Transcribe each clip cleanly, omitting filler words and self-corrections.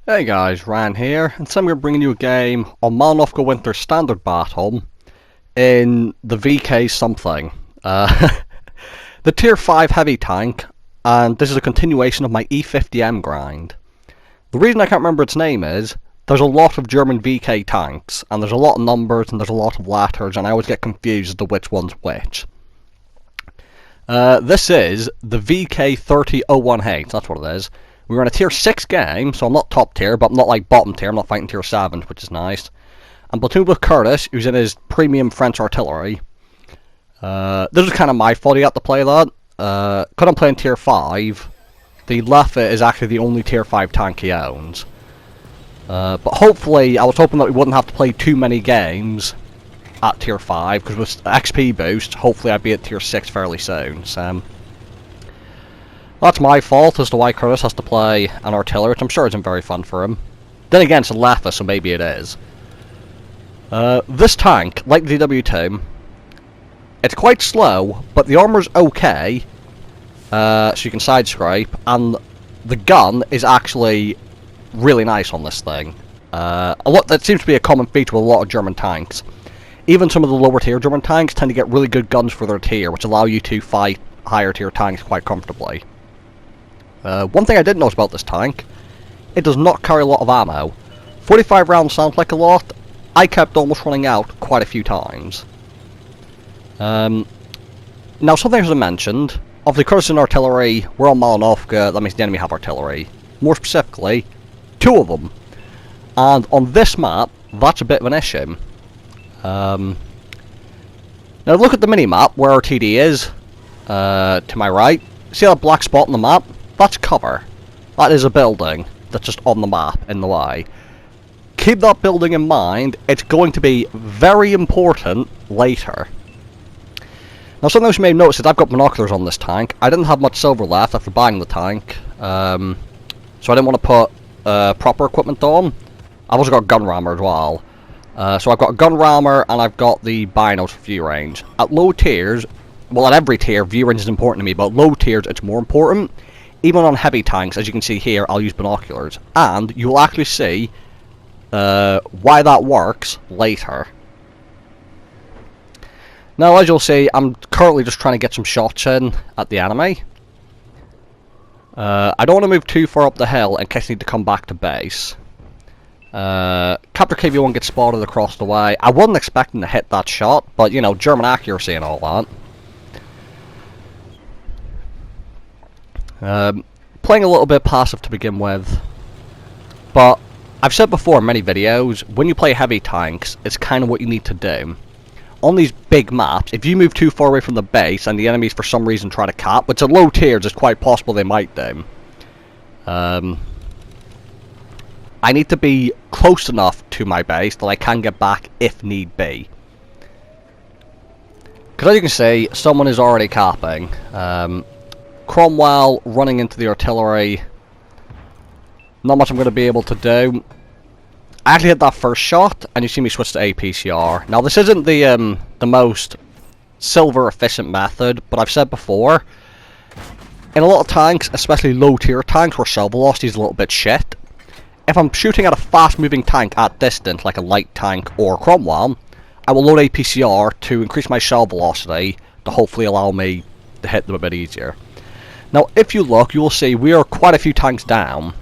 Hey guys, Ryan here, and today I'm going to bring you a game on Malinovka Winter Standard Battle in the VK something. The Tier 5 heavy tank, and this is a continuation of my E50M grind. The reason I can't remember its name is, there's a lot of German VK tanks, and there's a lot of numbers and there's a lot of letters, and I always get confused as to which one's which. This is the VK3018, that's what it is. We were in a tier 6 game, so I'm not top tier, but I'm not like bottom tier, I'm not fighting tier 7, which is nice. I'm platooned with Curtis, who's in his premium French artillery. This is kind of my fault he had to play that. Because I'm playing tier 5, the Leffe is actually the only tier 5 tank he owns. But hopefully, I was hoping that we wouldn't have to play too many games at tier 5, because with XP boost, hopefully I'd be at tier 6 fairly soon. So that's my fault as to why Curtis has to play an artillery, which I'm sure isn't very fun for him. Then again, it's a Leffe, so maybe it is. This tank, like the DW2, it's quite slow, but the armor's okay, so you can side scrape, and the gun is actually really nice on this thing. That seems to be a common feature with a lot of German tanks. Even some of the lower tier German tanks tend to get really good guns for their tier, which allow you to fight higher tier tanks quite comfortably. One thing I did notice about this tank, it does not carry a lot of ammo. 45 rounds sounds like a lot. I kept almost running out quite a few times. Now, something as I mentioned, obviously Curtis and artillery, we're on Malinovka, that means the enemy have artillery. More specifically, 2 of them. And on this map, that's a bit of an issue. Now look at the mini-map where our TD is, to my right. See that black spot on the map? That's cover. That is a building that's just on the map in the way. Keep that building in mind, it's going to be very important later. Now something else you may have noticed is I've got binoculars on this tank. I didn't have much silver left after buying the tank, so I didn't want to put proper equipment on. I've also got a gun rammer as well. So I've got a gun rammer and I've got the binos for view range. At low tiers, well at every tier view range is important to me, but at low tiers it's more important. Even on heavy tanks, as you can see here, I'll use binoculars. And you will actually see why that works later. Now, as you'll see, I'm currently just trying to get some shots in at the enemy. I don't want to move too far up the hill in case I need to come back to base. Capture KV-1 gets spotted across the way. I wasn't expecting to hit that shot, but, you know, German accuracy and all that. Playing a little bit passive to begin with, but I've said before in many videos, when you play heavy tanks, it's kind of what you need to do. On these big maps, if you move too far away from the base and the enemies for some reason try to cap, which at low tiers it's quite possible they might do, I need to be close enough to my base that I can get back if need be. Because as you can see, someone is already capping. Cromwell running into the artillery. Not much I'm going to be able to do. I actually hit that first shot, and you see me switch to APCR. Now this isn't the most silver efficient method, but I've said before, in a lot of tanks, especially low tier tanks where shell velocity is a little bit shit, if I'm shooting at a fast moving tank at distance, like a light tank or Cromwell, I will load APCR to increase my shell velocity to hopefully allow me to hit them a bit easier. Now, if you look, you will see we are quite a few tanks down.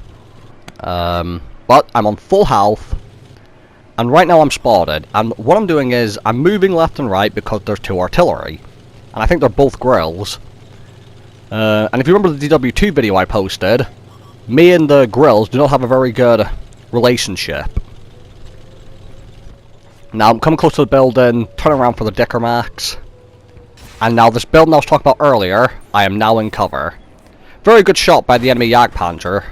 But I'm on full health. And right now I'm spotted. And what I'm doing is, I'm moving left and right because there's 2 artillery. And I think they're both grills. And if you remember the DW2 video I posted, me and the grills do not have a very good relationship. Now, I'm coming close to the building, turning around for the Dicker Max. And now this building I was talking about earlier, I am now in cover. Very good shot by the enemy Jagdpanzer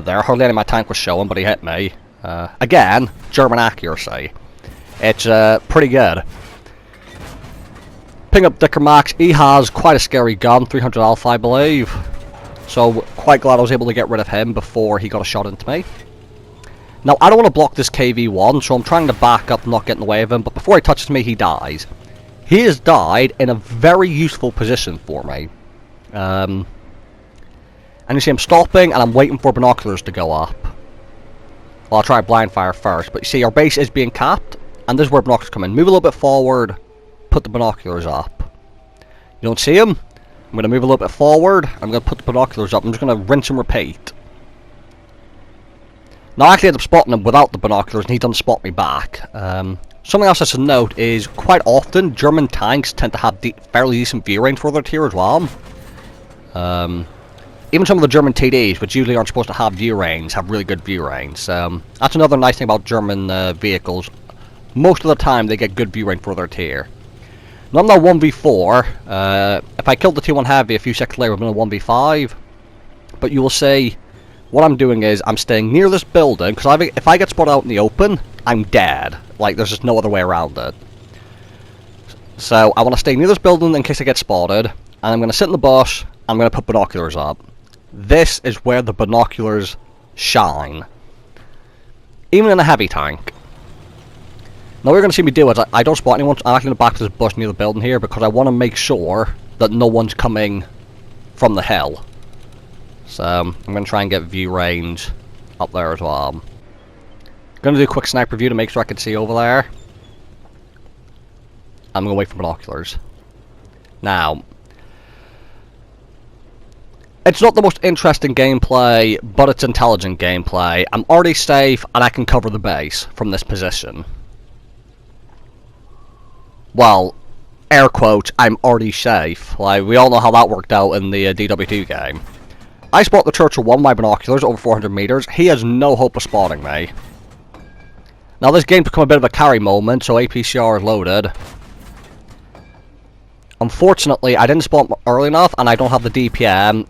there. Hardly any of my tank was showing, but he hit me. Again, German accuracy. It's pretty good. Ping up Dicker Max. He has quite a scary gun, 300 Alpha I believe. So quite glad I was able to get rid of him before he got a shot into me. Now I don't want to block this KV-1, so I'm trying to back up, not get in the way of him, but before he touches me he dies. He has died in a very useful position for me. And you see I'm stopping and I'm waiting for binoculars to go up. Well, I'll try blind fire first, but you see, our base is being capped, and this is where binoculars come in. Move a little bit forward, put the binoculars up. You don't see them? I'm going to move a little bit forward, I'm going to put the binoculars up, I'm just going to rinse and repeat. Now, I actually ended up spotting him without the binoculars, and he doesn't spot me back. Something else I should note is, quite often, German tanks tend to have fairly decent view range for their tier as well. Even some of the German TDs, which usually aren't supposed to have view range, have really good view range. That's another nice thing about German vehicles. Most of the time, they get good view range for their tier. Now, I'm now 1v4. If I killed the T1 Heavy a few seconds later, I'm in a 1v5. But you will see, what I'm doing is, I'm staying near this building, because if I get spotted out in the open, I'm dead. Like, there's just no other way around it. So, I want to stay near this building in case I get spotted, and I'm going to sit in the bush, I'm going to put binoculars up. This is where the binoculars shine. Even in a heavy tank. Now what you're going to see me do is, I don't spot anyone, I'm actually going to back to this bush near the building here, because I want to make sure that no one's coming from the hill. So, I'm going to try and get view range up there as well. Going to do a quick sniper view to make sure I can see over there. I'm going to wait for binoculars. Now, it's not the most interesting gameplay, but it's intelligent gameplay. I'm already safe, and I can cover the base from this position. Well, air quotes, I'm already safe. Like, we all know how that worked out in the DW2 game. I spot the Churchill 1 with my binoculars over 400 meters. He has no hope of spotting me. Now, this game's become a bit of a carry moment, so APCR is loaded. Unfortunately, I didn't spot him early enough, and I don't have the DPM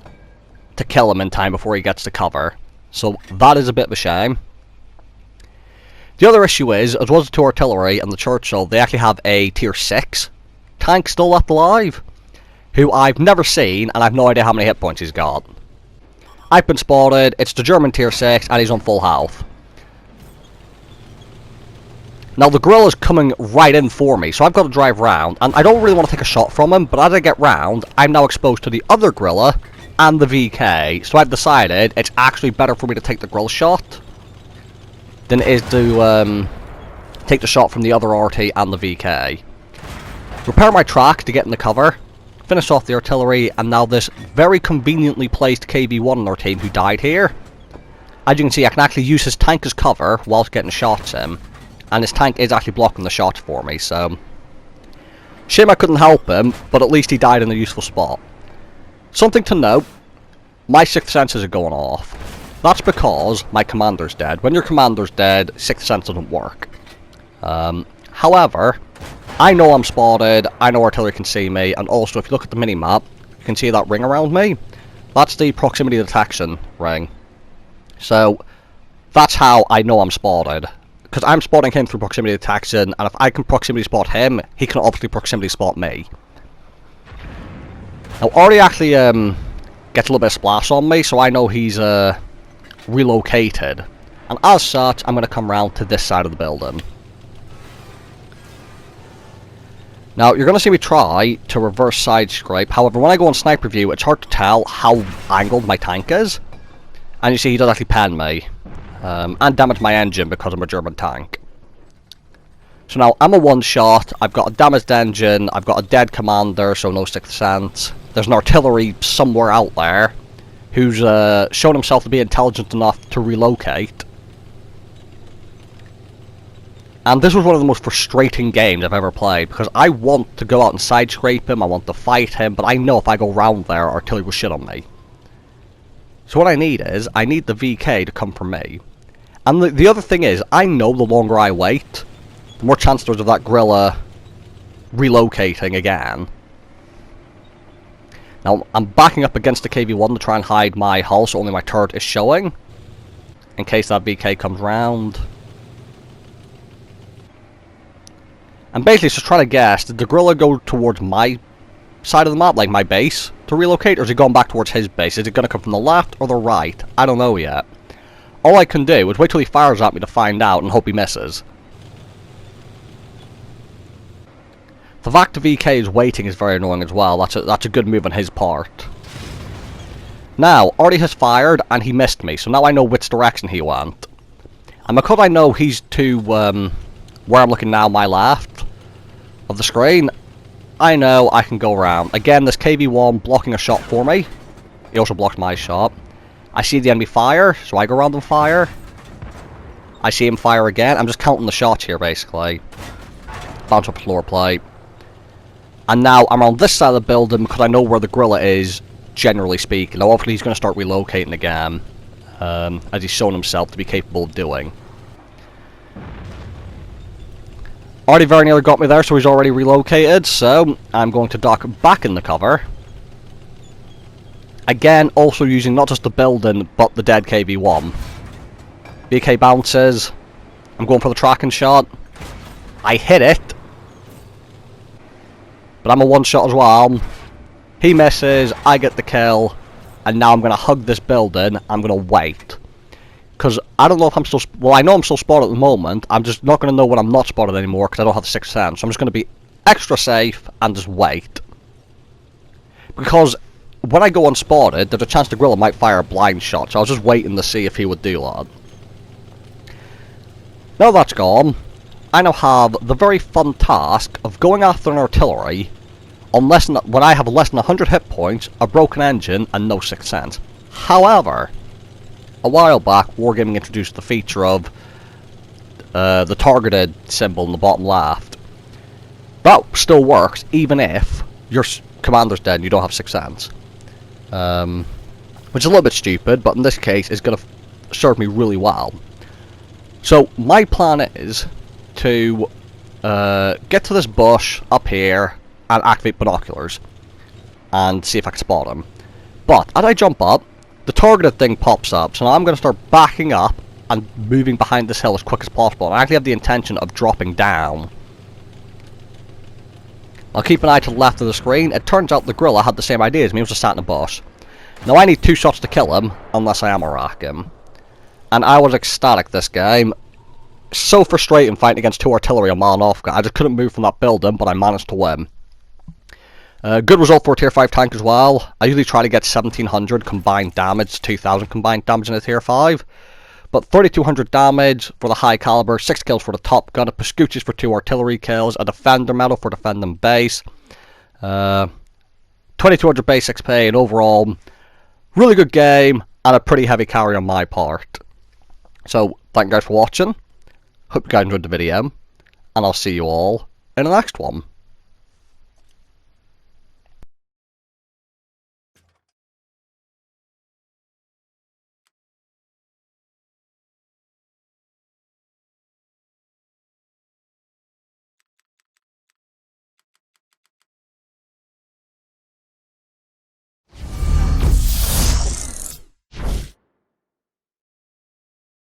to kill him in time before he gets to cover. So that is a bit of a shame. The other issue is, as well as the 2 artillery and the Churchill, they actually have a tier 6 tank still left alive, who I've never seen, and I've no idea how many hit points he's got. I've been spotted, it's the German tier 6, and he's on full health. Now the Gorilla's coming right in for me, so I've got to drive round, and I don't really want to take a shot from him, but as I get round, I'm now exposed to the other Gorilla and the VK, so I've decided it's actually better for me to take the Gorilla shot than it is to take the shot from the other Arty and the VK. Repair my track to get in the cover, finish off the artillery, and now this very conveniently placed KB1 on our team who died here. As you can see, I can actually use his tank as cover whilst getting shots in, and his tank is actually blocking the shots for me, so shame I couldn't help him, but at least he died in a useful spot. Something to note, my 6th senses are going off. That's because my commander's dead. When your commander's dead, 6th sense doesn't work. However, I know I'm spotted, I know artillery can see me, and also if you look at the minimap, you can see that ring around me. That's the proximity detection ring. So, that's how I know I'm spotted. Because I'm spotting him through proximity detection, and if I can proximity spot him, he can obviously proximity spot me. Now, Arty actually gets a little bit of splash on me, so I know he's relocated. And as such, I'm going to come round to this side of the building. Now, you're going to see me try to reverse side scrape. However, when I go on sniper view, it's hard to tell how angled my tank is. And you see he does actually pan me. And damage my engine because I'm a German tank. So now, I'm a one-shot, I've got a damaged engine, I've got a dead commander, so no 6th sense. There's an artillery somewhere out there who's shown himself to be intelligent enough to relocate. And this was one of the most frustrating games I've ever played, because I want to go out and side scrape him, I want to fight him, but I know if I go round there, artillery will shit on me. So what I need is, I need the VK to come for me. And the other thing is, I know the longer I wait, the more chance there's of that Gorilla relocating again. Now, I'm backing up against the KV-1 to try and hide my hull so only my turret is showing, in case that VK comes round. And basically, it's just trying to guess, did the Gorilla go towards my side of the map, like my base, to relocate, or is he going back towards his base? Is it going to come from the left or the right? I don't know yet. All I can do is wait till he fires at me to find out and hope he misses. The fact the VK is waiting is very annoying as well. That's a good move on his part. Now, Arty has fired and he missed me, so now I know which direction he went. And because I know he's to where I'm looking now, my left of the screen, I know I can go around. Again, this KV-1 blocking a shot for me. He also blocked my shot. I see the enemy fire, so I go around and fire. I see him fire again. I'm just counting the shots here, basically. Bounce up floor plate. And now I'm on this side of the building because I know where the gorilla is, generally speaking. Now, hopefully he's going to start relocating again, as he's shown himself to be capable of doing. Arty very nearly got me there, so he's already relocated, so I'm going to dock back in the cover. Again, also using not just the building, but the dead KV-1. BK bounces. I'm going for the tracking shot. I hit it. But I'm a one-shot as well. He misses, I get the kill, and now I'm going to hug this building. I'm going to wait. Because I don't know if I'm still... Well, I know I'm still spotted at the moment. I'm just not going to know when I'm not spotted anymore because I don't have the sixth sense. So I'm just going to be extra safe and just wait. Because when I go unspotted, there's a chance the gorilla might fire a blind shot. So I was just waiting to see if he would do that. Now that's gone, I now have the very fun task of going after an artillery on when I have less than 100 hit points, a broken engine, and no sixth sense. However, a while back, Wargaming introduced the feature of the targeted symbol in the bottom left. That still works, even if your commander's dead and you don't have sixth sense. Which is a little bit stupid, but in this case, it's going to serve me really well. So, my plan is to get to this bush up here and activate binoculars and see if I can spot him. But, as I jump up, the targeted thing pops up, so now I'm going to start backing up and moving behind this hill as quick as possible. And I actually have the intention of dropping down. I'll keep an eye to the left of the screen. It turns out the gorilla had the same idea as me, he was just sat in a bush. Now I need 2 shots to kill him, unless I ammo rack him. And I was ecstatic this game. So frustrating fighting against 2 artillery on Malinovka. I just couldn't move from that building, but I managed to win. Good result for a tier 5 tank as well. I usually try to get 1700 combined damage, 2000 combined damage in a tier 5. But 3200 damage for the high caliber, 6 kills for the top gun, a Pascucci's for 2 artillery kills, a defender medal for defending base. 2200 base XP, and overall, really good game, and a pretty heavy carry on my part. So, thank you guys for watching. Hope you guys enjoyed the video, and I'll see you all in the next one.